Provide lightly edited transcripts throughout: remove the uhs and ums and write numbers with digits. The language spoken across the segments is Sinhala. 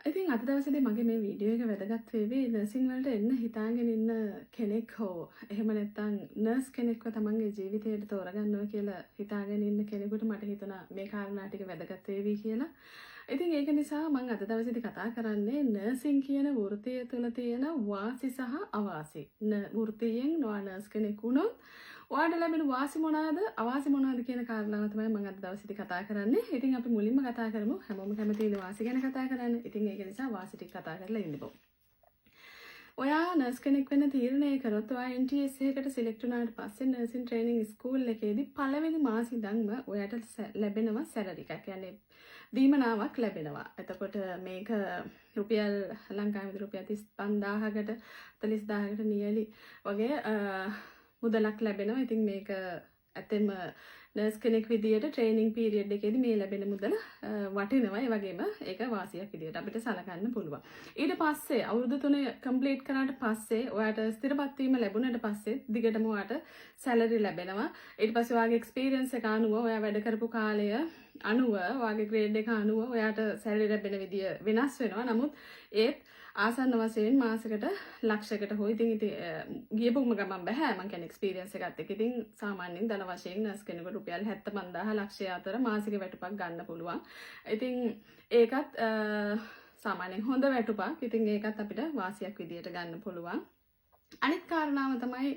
ඉතින් අද දවසේදී මගේ මේ වීඩියෝ එක වැදගත් වේවි නර්සින් වලට එන්න හිතාගෙන ඉන්න කෙනෙක් හෝ එහෙම නැත්නම් නර්ස් කෙනෙක්ව තමන්ගේ ජීවිතයට තෝරගන්නවා කියලා හිතාගෙන ඉන්න කෙනෙකුට මට හිතුණා මේ කාරණා ටික වැදගත් වේවි කියලා. ඉතින් ඒක නිසා මම අද දවසේදී කතා කරන්නේ නර්සින් කියන වෘත්තිය තුළ තියෙන වාසි සහ අවාසි. වෘත්තියෙන් නොආ නර්ස් කෙනෙක් වුණොත් ඔයාලට ලැබෙන වාසි මොනවාද අවාසි මොනවාද කියන කාරණාව තමයි මම අද දවසේදී කතා කරන්නේ. ඉතින් අපි මුලින්ම කතා කරමු හැමෝම කැමති ඉන්න වාසි ගැන කතා කරන්න. ඉතින් ඒක නිසා වාසි ටික කතා කරලා ඉන්නකො. ඔයා නර්ස් කෙනෙක් වෙන්න තීරණය කරොත් ඔයා NTS එකකට සිලෙක්ට් වුණාට පස්සේ නර්සින් ට්‍රේනින් ස්කූල් එකේදී පළවෙනි මාසෙ ඉඳන්ම ඔයාට ලැබෙනවා සැලරි එකක්. කියන්නේ දීමනාවක් ලැබෙනවා. එතකොට මේක රුපියල් ලංකාවේ රුපියල් 35000කට 40000කට නියලි වගේ මුදලක් ලැබෙනවා. ඉතින් මේක ඇත්තෙන්ම නර්ස් කෙනෙක් විදියට ට්‍රේනින් පීරියඩ් එකේදී මේ ලැබෙන මුදල වටිනවා. ඒ වගේම ඒක වාසියක් විදියට අපිට සලකන්න පුළුවන්. ඊට පස්සේ අවුරුදු 3 කම්ප්ලීට් කරාට පස්සේ ඔයාට ස්ථිරපත් වීම ලැබුණාට පස්සේ දිගටම ඔයාට සැලරි ලැබෙනවා. ඊට පස්සේ ඔයාගේ එක්ස්පීරියන්ස් එක අනුව ඔයා වැඩ කරපු කාලය අනුව ඔයාගේ ග්‍රේඩ් එක අනුව ඔයාට සැලරි ලැබෙන විදිය වෙනස් වෙනවා. නමුත් ඒත් ආසන්න වශයෙන් මාසෙකට ලක්ෂයකට හොයි ඉතින් ගියපුම ගමන් බෑ මම කියන්නේ එක්ස්පීරියන්ස් එකත් එක්ක ඉතින් සාමාන්‍යයෙන් ධන වශයෙන් නර්ස් කෙනෙකුට රුපියල් 75000 ලක්ෂය අතර මාසික වැටුපක් ගන්න පුළුවන්. ඉතින් ඒකත් සාමාන්‍යයෙන් හොඳ වැටුපක්. ඉතින් ඒකත් අපිට වාසියක් විදියට ගන්න පුළුවන්. අනිත් කාරණාව තමයි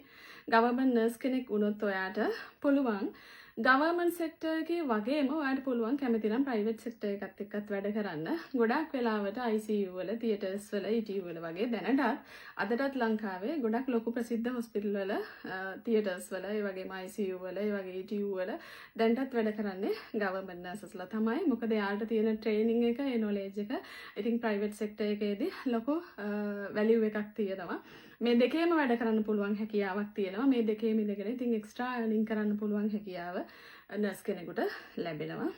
ගවර්න්මන්ට් නර්ස් කෙනෙක් වුණොත් ඔයාට පුළුවන් ගවර්න්මන්ට් සෙක්ටර් එකේ වගේම ඔයාලට පුළුවන් කැමති නම් ප්‍රයිවට් සෙක්ටර් එකත් එක්කත් වැඩ කරන්න. ගොඩක් වෙලාවට ICU වල, තියටර්ස් වල, ET වල වගේ දැනටත් අදටත් ලංකාවේ ගොඩක් ලොකු ප්‍රසිද්ධ හොස්පිටල් වල, තියටර්ස් වල, ඒ වගේම ICU වල, ඒ වගේ ET වල දැනටත් වැඩ කරන්නේ ගවර්න්මන්ට් නර්සස්ලා තමයි. මොකද යාලට තියෙන ට්‍රේනින් එක, ඒ නොලෙජ් එක ඉතින් ප්‍රයිවට් සෙක්ටර් එකේදී ලොකු වැලියු එකක් තියෙනවා. මේ දෙකේම වැඩ කරන්න පුළුවන් හැකියාවක් තියෙනවා. මේ දෙකේම ඉඳගෙන ඉතින් එක්ස්ට්‍රා අර්නින් කරන්න පුළුවන් හැකියාව නර්ස් කෙනෙකුට ලැබෙනවා.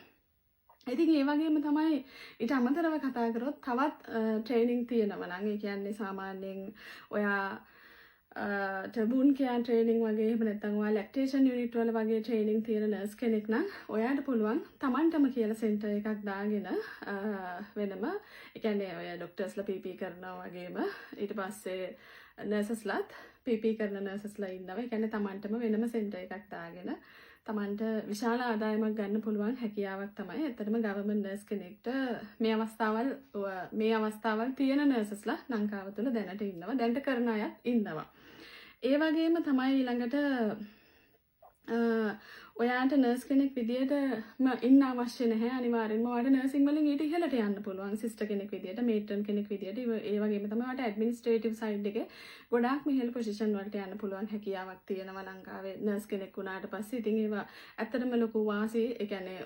ඉතින් ඒ වගේම තමයි ඊට අමතරව කතා කරොත් තවත් ට්‍රේනින් තියෙනවා නම් ඒ කියන්නේ සාමාන්‍යයෙන් ඔයා ටබුන් කෙයා ට්‍රේනින් වගේ එහෙම නැත්නම් ඔයා ලැක්ටේෂන් යුනිට් වල වගේ ට්‍රේනින් තියෙන නර්ස් කෙනෙක් නම් ඔයාට පුළුවන් Tamanටම කියලා සෙන්ටර් එකක් දාගෙන වෙනම ඒ කියන්නේ ඔය ડોක්ටර්ස්ලා PP කරනවා වගේම ඊට පස්සේ නර්සස්ලාත් PP කරන නර්සස්ලා ඉන්නවා. ඒ කියන්නේ Tamanටම වෙනම සෙන්ටර් එකක් දාගෙන Tamanට විශාල ආදායමක් ගන්න පුළුවන් හැකියාවක් තමයි. ඇත්තටම ගවර්න්මන්ට් නර්ස් කෙනෙක්ට මේ අවස්ථාවල් තියෙන නර්සස්ලා ලංකාව තුළ දැනට ඉන්නවා. දැනට කරන අයත් ඉන්නවා. ඒ වගේම තමයි ඊළඟට ඔයාට නර්ස් කෙනෙක් විදියට ඉන්න අවශ්‍ය නැහැ. අනිවාර්යෙන්ම ඔයාට නර්සින් වලින් ඊට ඉහළට යන්න පුළුවන්. සිස්ටර් කෙනෙක් විදියට, මේට්‍රන් කෙනෙක් විදියට, ඒ වගේම තමයි ඔයාට ඇඩ්මිනිස්ට්‍රේටිව් සයිඩ් එකේ ගොඩාක් ඉහළ පොසිෂන් වලට යන්න පුළුවන් හැකියාවක් තියෙනවා ලංකාවේ නර්ස් කෙනෙක් වුණාට පස්සේ. ඉතින් ඒවා ඇත්තටම ලොකු වාසි. ඒ කියන්නේ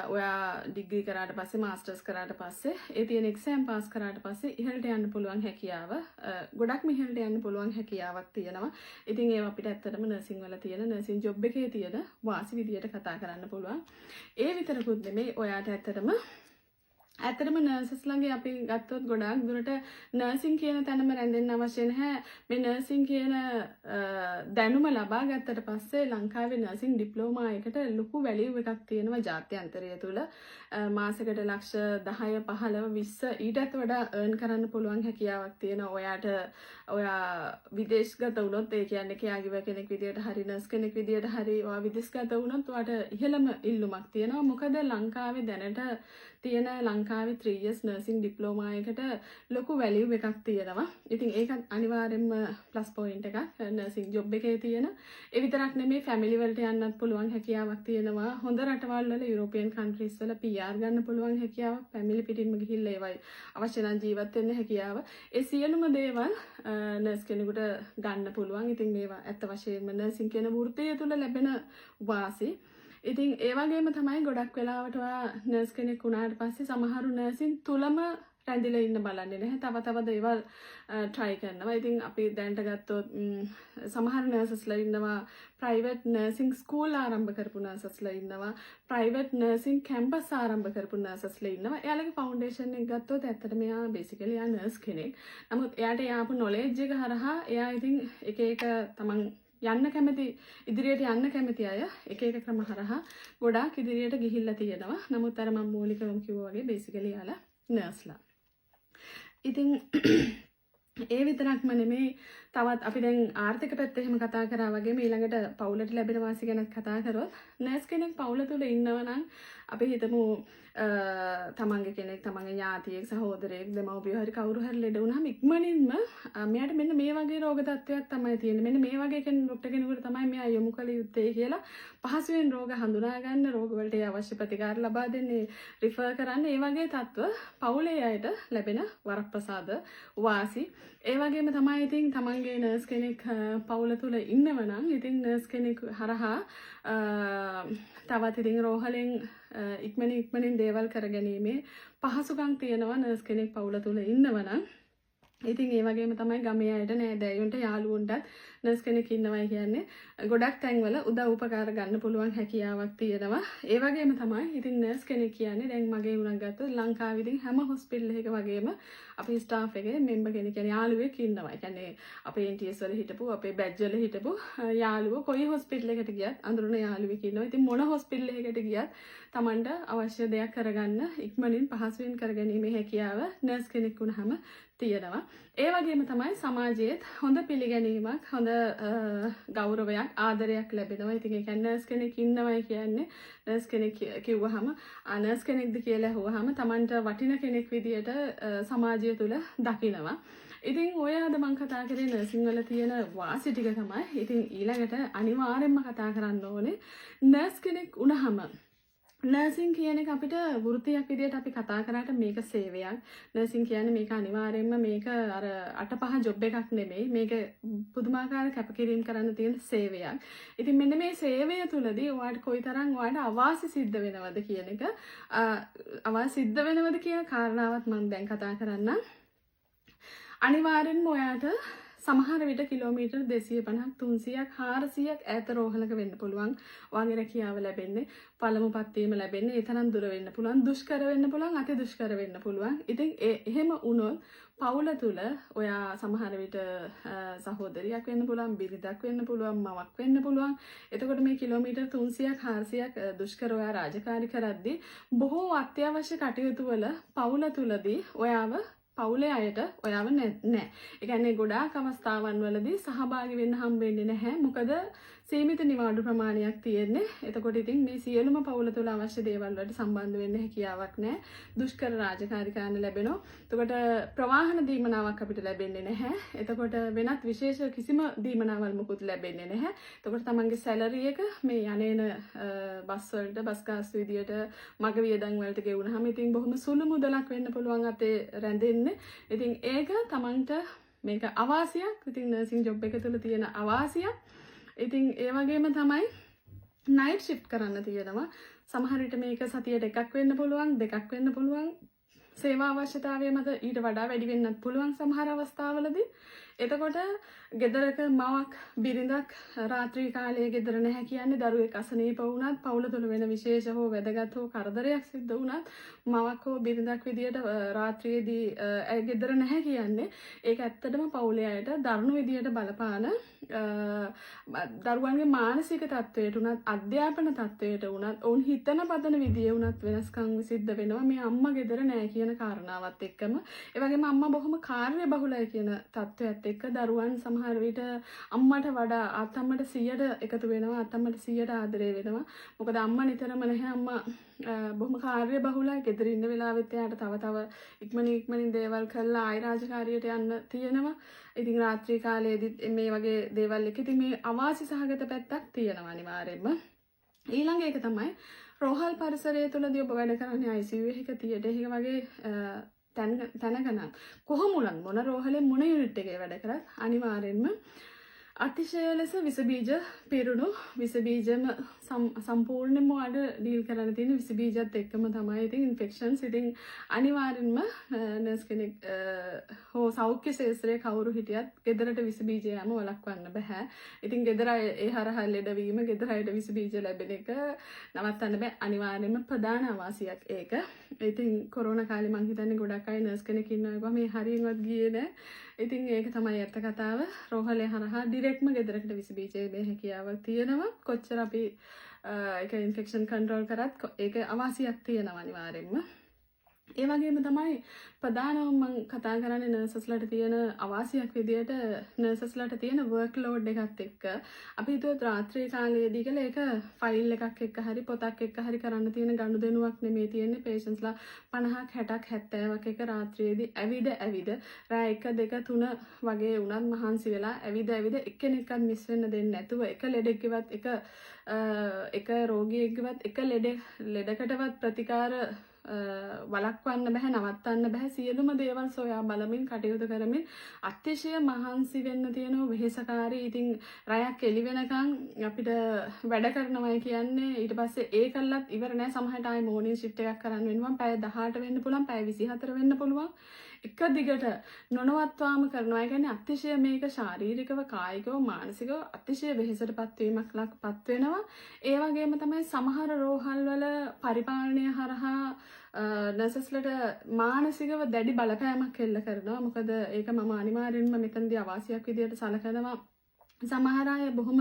ඔයා ඩිග්‍රී කරාට පස්සේ, මාස්ටර්ස් කරාට පස්සේ, ඒ තියෙන එක්සෑම් පාස් කරාට පස්සේ ඉහළට යන්න පුළුවන් හැකියාව ගොඩක්ම ඉහළට යන්න පුළුවන් හැකියාවක් තියෙනවා. ඉතින් ඒවා අපිට ඇත්තටම නර්සින් වල තියෙන නර්සින් ජොබ් එකේ තියෙන වාසි විදියට කතා කරන්න පුළුවන්. ඒ විතරකුත් නෙමෙයි ඔයාට ඇත්තටම නර්සස්ලාගේ අපි ගත්තොත් ගොඩාක් දුරට නර්සින් කියන තැනම රැඳෙන්න අවශ්‍ය නැහැ. මේ නර්සින් කියන දැනුම ලබා ගත්තට පස්සේ ලංකාවේ නර්සින් ඩිප්ලෝමා එකට ලොකු වැලියු එකක් තියෙනවා ජාත්‍යන්තරය තුල. මාසෙකට ලක්ෂ 10 15 20 ඊටත් වඩා earn කරන්න පුළුවන් හැකියාවක් තියෙනවා. ඔයා විදේශගත වුණොත් ඒ කියන්නේ කෙයාගිව කෙනෙක් විදියට හරි නර්ස් කෙනෙක් විදියට හරි ඔයා විදේශගත වුණොත් ඔයාට ඉහළම ඉල්ලුමක් තියෙනවා. මොකද ලංකාවේ දැනට තියෙන ලංකාවේ 3 years nursing diploma එකට ලොකු වැලියු එකක් තියෙනවා. ඉතින් ඒකත් අනිවාර්යෙන්ම ප්ලස් පොයින්ට් එකක් නර්සින් ජොබ් එකේ තියෙන. ඒ විතරක් නෙමෙයි ෆැමිලි වලට යන්නත් පුළුවන් හැකියාවක් තියෙනවා. හොඳ රටවල් වල යුරෝපියන් කන්ට්‍රීස් වල PR ගන්න පුළුවන් හැකියාවක් ෆැමිලි පිටින්ම ගිහිල්ලා ඒවයි අවශ්‍ය නම් ජීවත් වෙන්න හැකියාව. ඒ සියලුම දේවල් නර්ස් කෙනෙකුට ගන්න පුළුවන්. ඉතින් මේවා ඇත්ත වශයෙන්ම නර්සින් කියන වෘත්තිය තුල ලැබෙන වාසි. ඉතින් ඒ වගේම තමයි ගොඩක් වෙලාවට ඔයා නර්ස් කෙනෙක් වුණාට පස්සේ සමහරු නර්සින් තුලම රැඳිලා ඉන්න බලන්නේ නැහැ. තව දේවල් try කරනවා. ඉතින් අපි දැනට ගත්තොත් සමහර නර්සස්ලා ඉන්නවා ප්‍රයිවට් නර්සින් ස්කූල් ආරම්භ කරපු නර්සස්ලා ඉන්නවා. ප්‍රයිවට් නර්සින් කැම්පස් ආරම්භ කරපු නර්සස්ලා ඉන්නවා. එයාලගේ ෆවුන්ඩේෂන් එක ගත්තොත් ඇත්තටම එයා බේසිකලි එයා නර්ස් කෙනෙක්. නමුත් එයාට යාපු නොලෙජ් එක හරහා එයා ඉතින් එක තමන් යන්න කැමති ඉදිරියට යන්න කැමති අය එක ක්‍රම හරහා ගොඩාක් ඉදිරියට ගිහිල්ලා තියෙනවා. නමුත් අර මම මූලිකවම කිව්වා වගේ බේසිකලි යාලා නර්ස්ලා. ඉතින් ඒ විතරක්ම නෙමේ තවත් අපි දැන් ආර්ථික පැත්ත එහෙම කතා කරා වගේම ඊළඟට පවුලට ලැබෙන වාසි ගැන කතා කරොත් නර්ස් කෙනෙක් පවුල තුල ඉන්නවා නම් අපි හිතමු තමන්ගේ කෙනෙක් තමන්ගේ ඥාතියෙක් සහෝදරයෙක් දෙමව්පියෝ හරි කවුරු හරි ලෙඩ වුණාම ඉක්මනින්ම මෙයාට මෙන්න මේ වගේ රෝග තත්ත්වයක් තමයි තියෙන්නේ මෙන්න මේ වගේ ડોක්ටර් කෙනෙකුට තමයි මෙයා යොමු කළ යුත්තේ කියලා පහසුවෙන් රෝග හඳුනා ගන්න රෝග වලට අවශ්‍ය ප්‍රතිකාර ලබා දෙන්නේ රිෆර් කරන්න ඒ වගේ තත්ත්ව පවුලේ අයට ලැබෙන වරප්‍රසාද වාසි ඒ වගේම තමයි ඉතින් තමන්ගේ නර්ස් කෙනෙක් පවුල තුල ඉන්නව නම් ඉතින් නර්ස් කෙනෙක් හරහා තවත් ඉතින් රෝහලෙන් ඉක්මනින් දේවල් කරගැනීමේ පහසුකම් තියෙනවා නර්ස් කෙනෙක් පවුල තුල ඉන්නව නම් ඉතින් ඒ වගේම තමයි ගමේ අයට නෑදෑයන්ට යාළුවන්ටත් නර්ස් කෙනෙක් ඉන්නවයි කියන්නේ ගොඩක් තැන්වල උදව් උපකාර ගන්න පුළුවන් හැකියාවක් තියෙනවා. ඒ වගේම තමයි ඉතින් නර්ස් කෙනෙක් කියන්නේ දැන් මගේ උනක් ගත්තොත් ලංකාවේ ඉතින් හැම හොස්පිටල් එකක වගේම අපේ ස්ටාෆ් එකේ මෙම්බර් කෙනෙක් කියන්නේ යාළුවෙක් ඉන්නවා. ඒ කියන්නේ අපේ NTS වල හිටපු අපේ බැජ් වල හිටපු යාළුවෝ කොයි හොස්පිටල් එකට ගියත් අඳුරන යාළුවෙක් ඉන්නවා. ඉතින් මොන හොස්පිටල් එකකට ගියත් Tamanට අවශ්‍ය දෙයක් කරගන්න ඉක්මනින් පහසුවෙන් කරගැනීමේ හැකියාව නර්ස් කෙනෙක් වුණාම තියෙනවා. ඒ වගේම තමයි සමාජයේත් හොඳ පිළිගැනීමක් හොඳ ගෞරවයක් ආදරයක් ලැබෙනවා. ඉතින් ඒ කියන්නේ නර්ස් කෙනෙක් ඉන්නවයි කියන්නේ නර්ස් කෙනෙක් කිව්වහම නර්ස් කෙනෙක්ද කියලා අහුවහම Tamanට වටින කෙනෙක් විදියට සමාජය තුල දකිනවා. ඉතින් ඔය අද මම කතා කරේ නර්සින් වල තියෙන වාසි ටික තමයි. ඉතින් ඊළඟට අනිවාර්යෙන්ම කතා කරන්න ඕනේ නර්ස් කෙනෙක් වුණාම නර්සින් කියන එක අපිට වෘත්තියක් විදියට අපි කතා කරාට මේක සේවයක්. නර්සින් කියන්නේ මේක අනිවාර්යයෙන්ම මේක අර අටපහ ජොබ් එකක් නෙමෙයි. මේක පුදුමාකාර කැපකිරීම කරන්න තියෙන සේවයක්. ඉතින් මෙන්න මේ සේවය තුලදී ඔයාලට කොයිතරම් ඔයාලට අවාසි සිද්ධ වෙනවද කියන එක අවාසි සිද්ධ වෙනවද කියන කාරණාවත් මම දැන් කතා කරන්නම්. අනිවාර්යෙන්ම ඔයාට සමහර විට කිලෝමීටර් 250ක් 300ක් 400ක් ඈත රෝහලක වෙන්න පුළුවන්. ඔයාගේ රැකියාව ලැබෙන්නේ පළමු පත්වීම ලැබෙන්නේ ඒ තරම් දුර වෙන්න පුළුවන්. දුෂ්කර වෙන්න පුළුවන්. අති දුෂ්කර වෙන්න පුළුවන්. ඉතින් එහෙම වුණොත් පවුල තුල ඔයා සමහර විට සහෝදරියක් වෙන්න පුළුවන්, බිරිඳක් වෙන්න පුළුවන්, මවක් වෙන්න පුළුවන්. එතකොට මේ කිලෝමීටර් 300ක් 400ක් දුෂ්කර ඔයා රාජකාරී කරද්දී බොහෝ අත්‍යවශ්‍ය කටයුතු වල පවුල තුලදී ඔයාව පවුලේ අයට ඔයාව නැහැ. ඒ කියන්නේ ගොඩාක් අවස්ථාවන් වලදී සහභාගී වෙන්න හම්බෙන්නේ නැහැ. මොකද සීමිත නිවාඩු ප්‍රමාණයක් තියෙන්නේ. එතකොට ඉතින් මේ සියලුම පවුල තුළ අවශ්‍ය දේවල් වලට සම්බන්ධ වෙන්න හැකියාවක් නැහැ. දුෂ්කර රාජකාරී කරන්න ලැබෙනවා. එතකොට ප්‍රවාහන දීමනාවක් අපිට ලැබෙන්නේ නැහැ. එතකොට වෙනත් විශේෂ කිසිම දීමනාවල් මුකුත් ලැබෙන්නේ නැහැ. එතකොට තමන්ගේ සැලරි එක මේ යන්නේන බස් වලට බස් ගාස්තු විදියට මග වියදම් වලට ගෙවුනහම ඉතින් බොහොම සුළු මුදලක් වෙන්න පුළුවන් අතේ රැඳෙන්නේ. ඉතින් ඒක තමන්ට මේක අවාසියක්. ඉතින් නර්සින් ජොබ් එක තුළ තියෙන අවාසියක්. ඉතින් ඒ වගේම තමයි නයිට් ෂිෆ්ට් කරන්න තියෙනවා. සමහර විට මේක සතියට එකක් වෙන්න පුළුවන්, දෙකක් වෙන්න පුළුවන්. සේවා අවශ්‍යතාවය මත ඊට වඩා වැඩි වෙන්නත් පුළුවන් සමහර අවස්ථාවලදී. එතකොට ගෙදරක මවක් බිරිඳක් රාත්‍රී කාලයේ ගෙදර නැහැ කියන්නේ දරුවෙක් අසනීප වුණත් පවුල තුළ වෙන විශේෂ හෝ වැදගත් හෝ කරදරයක් සිද්ධ වුණත් මවක් හෝ බිරිඳක් විදියට රාත්‍රියේදී ගෙදර නැහැ කියන්නේ ඒක ඇත්තටම පවුලේ අයට දරුණු විදියට බලපාන දරුවන්ගේ මානසික තත්ත්වයට උනත් අධ්‍යාපන තත්ත්වයට උනත් ඔවුන් හිතන පදන විදිය උනත් වෙනස්කම් සිද්ධ වෙනවා මේ අම්මා ගෙදර නැහැ කියන කාරණාවත් එක්කම ඒ වගේම අම්මා බොහොම කාර්යබහුලයි කියන තත්ත්වයට එක්ක දරුවන් සමහර විට අම්මට වඩා අත්තම්මට 100ට එකතු වෙනවා අත්තම්මට 100ට ආදරය වෙනවා මොකද අම්මා නිතරම නැහැ අම්මා බොහොම කාර්යබහුලයි ගෙදර ඉන්න වෙලාවෙත් එයාට තව ඉක්මනින් දේවල් කරලා ආයි රාජකාරියට යන්න තියෙනවා ඉතින් රාත්‍රී කාලයේදී මේ වගේ දේවල් එක ඉතින් මේ අවාසි සහගත පැත්තක් තියෙනවා අනිවාර්යයෙන්ම ඊළඟ එක තමයි රෝහල් පරිසරය තුළදී ඔබ වැඩ කරන්නේ ICU එකක තියටර් එක වගේ තැනකනම් කොහොමුණත් මොන රෝහලේ මොන යුනිට් එකේ වැඩ කරත් අනිවාර්යෙන්ම අතිශය ලෙස විස බීජ පිරුණු විස බීජම සම්පූර්ණයෙන්ම වඩ ඩීල් කරන්න තියෙන විස බීජත් එක්කම තමයි ඉතින් ඉන්ෆෙක්ෂන්ස් ඉතින් අනිවාර්යෙන්ම නර්ස් කෙනෙක් හෝ සෞඛ්‍ය ශාස්ත්‍රයේ කවුරු හිටියත් ගෙදරට විස බීජ යෑම වළක්වන්න බෑ. ඉතින් ගෙදර ඒ හරහා ලෙඩවීම ගෙදර අයට විස බීජ ලැබෙන එක නවත්තන්න බෑ. අනිවාර්යෙන්ම ප්‍රධාන අවාසියක් ඒක. ඉතින් කොරෝනා කාලේ මං හිතන්නේ ගොඩක් අය නර්ස් කෙනෙක් ඉන්නවා මේ හරියවත් ගියේ නෑ. ඉතින් ඒක තමයි අර්ථ කතාව. රෝහලේ හරහා ඩිරෙක්ට්ම ගෙදරකට විස බීජ මේ හැකියාවක් තියෙනවා. කොච්චර අපි ඒක ඉන්ෆෙක්ෂන් කන්ට්‍රෝල් කරත් ඒක අවාසියක් තියෙනවා අනිවාර්යෙන්ම. ඒ වගේම තමයි ප්‍රධානම මම කතා කරන්නේ නර්සස්ලට තියෙන අවාසියක් විදියට නර්සස්ලට තියෙන වර්ක් ලෝඩ් එකත් එක්ක අපි හිතුවත් රාත්‍රී කාලයේදී කියලා ඒක ෆයිල් එකක් එක්ක හරි පොතක් එක්ක හරි කරන්න තියෙන ගනුදෙනුවක් නෙමෙයි තියෙන්නේ පේෂන්ට්ස්ලා 50ක් 60ක් 70ක් එක රාත්‍රියේදී ඇවිද රෑ 1 2 3 වගේ වුණත් මහන්සි වෙලා ඇවිද එක්කෙනෙක්වත් මිස් වෙන්න දෙන්නේ නැතුව එක ලෙඩෙක්ගේවත් එක රෝගියෙක්ගේවත් එක ලෙඩකටවත් ප්‍රතිකාර වළක්වන්න බෑ නවත්තන්න බෑ සියලුම දේවල් සොයා බලමින් කටයුතු කරමින් අතිශය මහන්සි වෙන්න තියෙනවා වෙහෙසකාරී ඉතින් රැයක් එළි වෙනකන් අපිට වැඩ කරනවායි කියන්නේ ඊට පස්සේ ඒකල්ලත් ඉවර නෑ සමහරට ආයි මෝර්නින් ෂිෆ්ට් එකක් කරන්න වෙනවා පැය 18 වෙන්න පුළුවන් පැය 24 වෙන්න පුළුවන් එක දිගට නොනවත්වාම කරනවා. ඒ කියන්නේ අතිශය මේක ශාරීරිකව කායිකව මානසිකව අතිශය වෙහෙසටපත් වීමක් ලක්පත් වෙනවා. ඒ වගේම තමයි සමහර රෝහල් වල පරිපාලනය හරහා නර්සස්ලට මානසිකව දැඩි බලපෑමක් එල්ල කරනවා. මොකද ඒක මම අනිවාර්යෙන්ම මෙතනදී අවාසියක් විදියට සලකනවා. සමහර අය බොහොම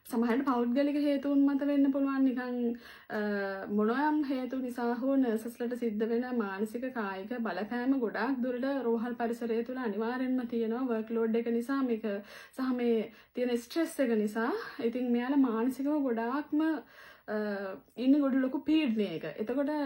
සමහරට පෞද්ගලික හේතුන් මත වෙන්න පුළුවන් නිකන් මොනවාම් හේතු නිසා හෝ නර්සස්ලට සිද්ධ වෙන මානසික කායික බලපෑම ගොඩාක් දුරට රෝහල් පරිසරය තුළ අනිවාර්යෙන්ම තියෙනවා වර්ක් ලෝඩ් එක නිසා මේක සහ මේ තියෙන ස්ට්‍රෙස් එක නිසා ඉතින් මෙයාලා මානසිකව ගොඩාක්ම ඉන්න ගොඩ ලොකු පීඩනයක. එතකොට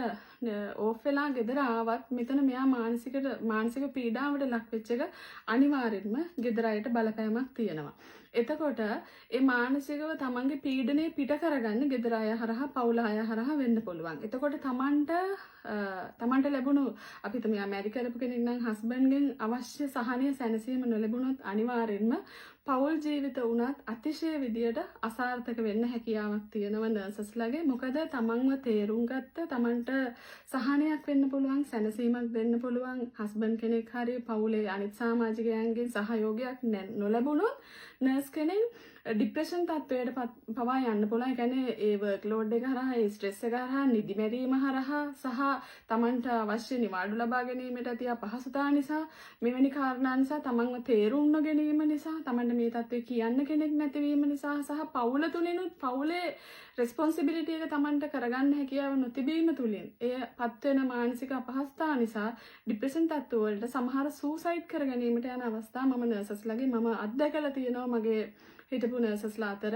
ඕෆ් වෙලා ගෙදර ආවත් මෙතන මෙයා මානසික පීඩාවට ලක් වෙච්ච එක අනිවාර්යෙන්ම ගෙදර අයට බලපෑමක් තියෙනවා. එතකොට ඒ මානසිකව තමන්ගේ පීඩනය පිට කරගන්න ගෙදර අය හරහා පවුල අය හරහා වෙන්න පුළුවන්. එතකොට තමන්ට ලැබුණු අපිට මෙයා මැරි කරපු කෙනෙක් නම් හස්බන්ඩ්ගෙන් අවශ්‍ය සහනය සැනසීම නොලැබුණොත් අනිවාර්යෙන්ම පවුල් ජීවිත වුණත් අතිශය විදියට අසාර්ථක වෙන්න හැකියාවක් තියෙනවා නර්සස්ලාගේ. මොකද තමන්ව තේරුම් ගත්ත තමන්ට සහනයක් වෙන්න පුළුවන් සැනසීමක් දෙන්න පුළුවන් හස්බන්ඩ් කෙනෙක් හරි පවුලේ අනිත් සමාජිකයන්ගෙන් සහයෝගයක් නොලැබුණොත් නර්ස් කෙනෙක් ડિප්‍රෙෂන් තත්ත්වයට පවා යන්න පුළුවන්. ඒ කියන්නේ ඒ වර්ක් ලෝඩ් එක හරහා ඒ ස්ට්‍රෙස් එක හරහා නිදි මැරීම හරහා සහ තමන්ට අවශ්‍ය නිවාඩු ලබා ගැනීමට ඇති අපහසුතා නිසා මෙවැනි කාරණා නිසා තමන්ව තේරුම් නොගැනීම නිසා තමන්ට මේ තත්ත්වය කියන්න කෙනෙක් නැතිවීම නිසා සහ පවුල තුලිනුත් පවුලේ රෙස්පොන්සිබිලිටි එක තමන්ට කරගන්න හැකියාව නොතිබීම තුලින් එය පත් වෙන මානසික අපහසුතා නිසා ඩිප්‍රෙෂන් තත්ත්ව වලට සමහර සූසයිඩ් කර ගැනීමට යන අවස්ථා මම නර්සස්ලාගේ මම අත්දැකලා තියෙනවා මගේ හිටපු නර්සස්ලා අතර.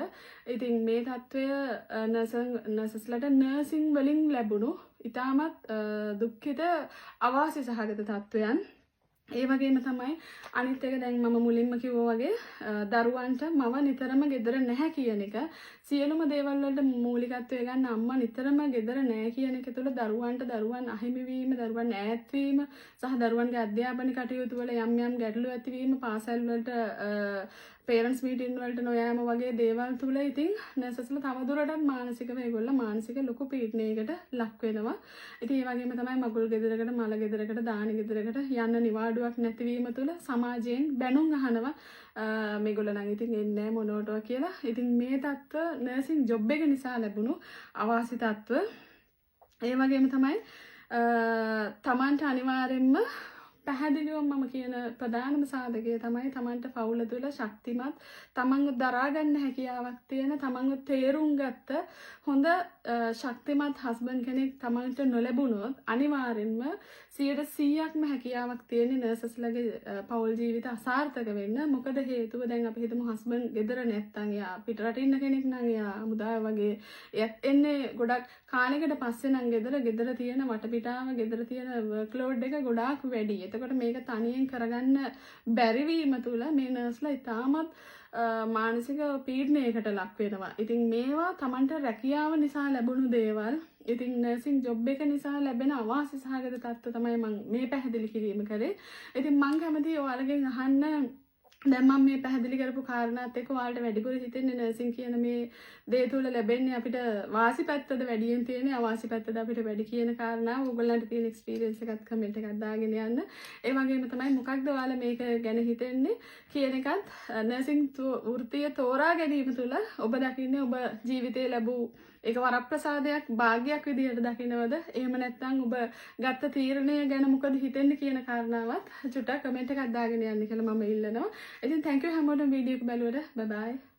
ඉතින් මේ තත්ත්වය නර්සස්ලාට නර්සින් වලින් ලැබුණු ඉතාමත් දුක්ඛිත අවාසි සහගත තත්ත්වයන්. ඒ වගේම තමයි අනිත් එක දැන් මම මුලින්ම කිව්වා වගේ දරුවන්ට මව නිතරම ගෙදර නැහැ කියන එක සියලුම දේවල් වලට මූලිකත්වය ගන්න අම්මා නිතරම ගෙදර නැහැ කියන එක තුළ දරුවන් අහිමි වීම, දරුවන් ඈත් වීම සහ දරුවන්ගේ අධ්‍යාපන කටයුතු වල යම් ගැටලු ඇතිවීම, පාසල් වලට පේරන්ට්ස් මීටින් වලට නොයෑම වගේ දේවල් තුළ ඉතින් නර්සස්ලා තවදුරටත් මානසිකව ඒගොල්ලෝ මානසික ලොකු පීඩනයකට ලක් වෙනවා. ඉතින් ඒ වගේම තමයි මගුල් ගෙදරකට, මල ගෙදරකට, දානි ගෙදරකට යන්න නිවාඩුවක් නැතිවීම තුළ සමාජයෙන් බැනුම් අහනවා. මේගොල්ලෝ නම් ඉතින් එන්නේ මොනවටද කියලා. ඉතින් මේ තත්ත්ව නර්සින් ජොබ් එක නිසා ලැබුණු අවාසි තත්ත්ව. ඒ වගේම තමයි තමන්ට අනිවාර්යෙන්ම පැහැදිලිවම මම කියන ප්‍රධානම සාධකය තමයි තමන්ට පවුල තුළ ශක්තිමත් තමන්ව දරා ගන්න හැකියාවක් තියෙන තමන්ව තේරුම් ගත්ත හොඳ ශක්තිමත් හස්බන්ඩ් කෙනෙක් තමන්ට නොලැබුණොත් අනිවාර්යෙන්ම 100%ක්ම හැකියාවක් තියෙන නර්සස්ලාගේ පවුල් ජීවිත අසාර්ථක වෙන්න. මොකද හේතුව දැන් අපි හිතමු හස්බන්ඩ් ගෙදර නැත්තම් එයා පිටරට ඉන්න කෙනෙක් නම් එයා මුදාය වගේ එයත් එන්නේ ගොඩක් කාලයකට පස්සේ නම් ගෙදර තියෙන වටපිටාව ගෙදර තියෙන වර්ක් ලෝඩ් එක ගොඩාක් වැඩි. එතකොට මේක තනියෙන් කරගන්න බැරි වීම තුළ මේ නර්ස්ලා ඉතාමත් මානසික පීඩනයකට ලක් වෙනවා. ඉතින් මේවා Tamanට රැකියාව නිසා ලැබුණු දේවල්. ඉතින් නර්සින් ජොබ් එක නිසා ලැබෙන අවාසි සහගත තත්ත්ව තමයි මම මේ පැහැදිලි කිරීම කරේ. ඉතින් මම කැමතියි ඔයාලගෙන් අහන්න දැන් මම මේ පැහැදිලි කරපු කාරණාත් එක්ක ඔයාලට වැඩිපුර හිතෙන්නේ නර්සින් කියන මේ දේ තුල ලැබෙන්නේ අපිට වාසි පැත්තද වැඩියෙන් තියෙන්නේ අවාසි පැත්තද අපිට වැඩි කියන කාරණාව ඕගොල්ලන්ට තියෙන එක්ස්පීරියන්ස් එකත් කමෙන්ට් එකක් දාගෙන යන්න. ඒ වගේම තමයි මොකක්ද ඔයාලා මේක ගැන හිතෙන්නේ කියන එකත් නර්සින් වෘත්තිය තෝරා ගැනීම තුල ඔබ දකින්නේ ඔබ ජීවිතේ ලැබූ ඒක වරප්‍රසාදයක් භාග්‍යයක් විදිහට දකින්නවද? එහෙම නැත්නම් ඔබ ගත්ත තීරණය ගැන මොකද හිතෙන්නේ කියන කාරණාවත් චුට්ටක් කමෙන්ට් එකක් දාගෙන යන්න කියලා මම ඉල්ලනවා. ඉතින් thank you හැමෝටම වීඩියෝ එක බලුවට. bye bye.